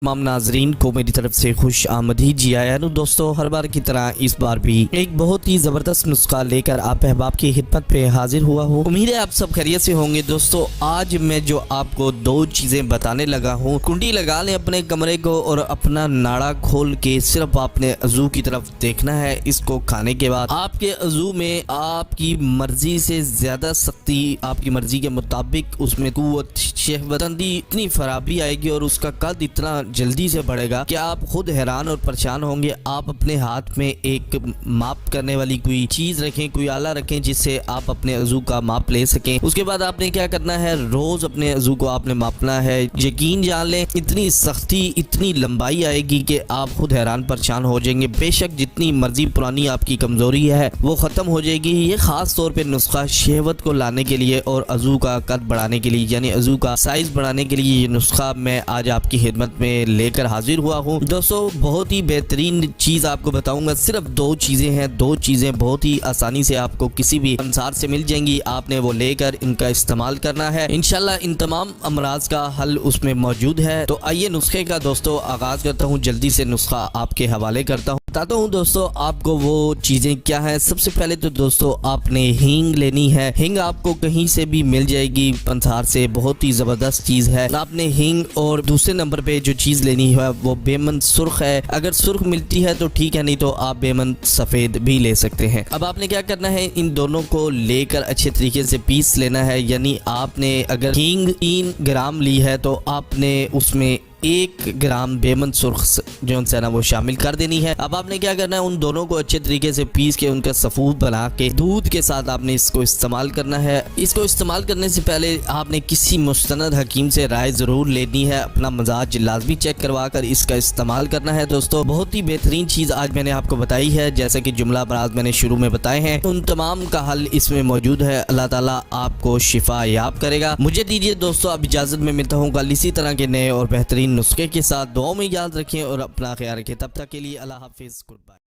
تمام ناظرین کو میری طرف سے خوش آمدید جی آیا دوستو، ہر بار کی طرح اس بار بھی ایک بہت ہی زبردست نسخہ لے کر آپ احباب کی خدمت پہ حاضر ہوا ہوں۔ امید ہے آپ سب خیریت سے ہوں گے۔ دوستو آج میں جو آپ کو دو چیزیں بتانے لگا ہوں، کنڈی لگا لیں اپنے کمرے کو اور اپنا ناڑا کھول کے صرف آپ نے عضو کی طرف دیکھنا ہے۔ اس کو کھانے کے بعد آپ کے عضو میں آپ کی مرضی سے زیادہ سختی، آپ کی مرضی کے مطابق اس میں قوت، شہوتمندی اتنی فراوی آئے گی اور اس کا قد اتنا جلدی سے بڑھے گا کہ آپ خود حیران اور پریشان ہوں گے۔ آپ اپنے ہاتھ میں ایک ماپ کرنے والی کوئی چیز رکھیں، کوئی آلہ رکھیں جس سے آپ اپنے عضو کا ماپ لے سکیں۔ اس کے بعد آپ نے کیا کرنا ہے، روز اپنے عضو کو آپ نے ماپنا ہے۔ یقین جان لیں اتنی سختی، اتنی لمبائی آئے گی کہ آپ خود حیران پریشان ہو جائیں گے۔ بے شک جتنی مرضی پرانی آپ کی کمزوری ہے وہ ختم ہو جائے گی۔ یہ خاص طور پہ نسخہ شہوت کو لانے کے لیے اور عضو کا قد بڑھانے کے لیے، یعنی عضو کا سائز بڑھانے کے لیے یہ نسخہ میں آج آپ کی خدمت میں لے کر حاضر ہوا ہوں۔ دوستو بہت ہی بہترین چیز آپ کو بتاؤں گا۔ صرف دو چیزیں ہیں، دو چیزیں بہت ہی آسانی سے آپ کو کسی بھی انصار سے مل جائیں گی۔ آپ نے وہ لے کر ان کا استعمال کرنا ہے، انشاءاللہ ان تمام امراض کا حل اس میں موجود ہے۔ تو آئیے نسخے کا دوستو آغاز کرتا ہوں، جلدی سے نسخہ آپ کے حوالے کرتا ہوں، بتاتا ہوں دوستو آپ کو وہ چیزیں کیا ہیں۔ سب سے پہلے تو دوستو آپ نے ہینگ لینی ہے۔ ہینگ آپ کو کہیں سے بھی مل جائے گی انصار سے، بہت ہی زبردست چیز ہے۔ آپ نے ہینگ، اور دوسرے نمبر پہ جو چیز لینی ہے وہ بیمن سرخ ہے۔ اگر سرخ ملتی ہے تو ٹھیک ہے، نہیں تو آپ بیمن سفید بھی لے سکتے ہیں۔ اب آپ نے کیا کرنا ہے، ان دونوں کو لے کر اچھے طریقے سے پیس لینا ہے۔ یعنی آپ نے اگر ہینگ 3 گرام لی ہے تو آپ نے اس میں 1 گرام بیمن سرخ جو ہے نا وہ شامل کر دینی ہے۔ اب آپ نے کیا کرنا ہے، ان دونوں کو اچھے طریقے سے پیس کے ان کا صفوف بنا کے دودھ کے ساتھ آپ نے اس کو استعمال کرنا ہے۔ اس کو استعمال کرنے سے پہلے آپ نے کسی مستند حکیم سے رائے ضرور لینی ہے، اپنا مزاج لازمی چیک کروا کر اس کا استعمال کرنا ہے۔ دوستو بہت ہی بہترین چیز آج میں نے آپ کو بتائی ہے، جیسا کہ جملہ براز میں نے شروع میں بتائے ہیں، ان تمام کا حل اس میں موجود ہے۔ اللہ تعالیٰ آپ کو شفا یاب کرے گا۔ مجھے دیجیے دوستو اب اجازت، میں ملتا ہوں کل اسی طرح کے نئے اور بہترین نسخے کے ساتھ۔ دعاؤں میں یاد رکھیں اور اپنا خیال رکھیں۔ تب تک کے لیے اللہ حافظ، گڈ بائے۔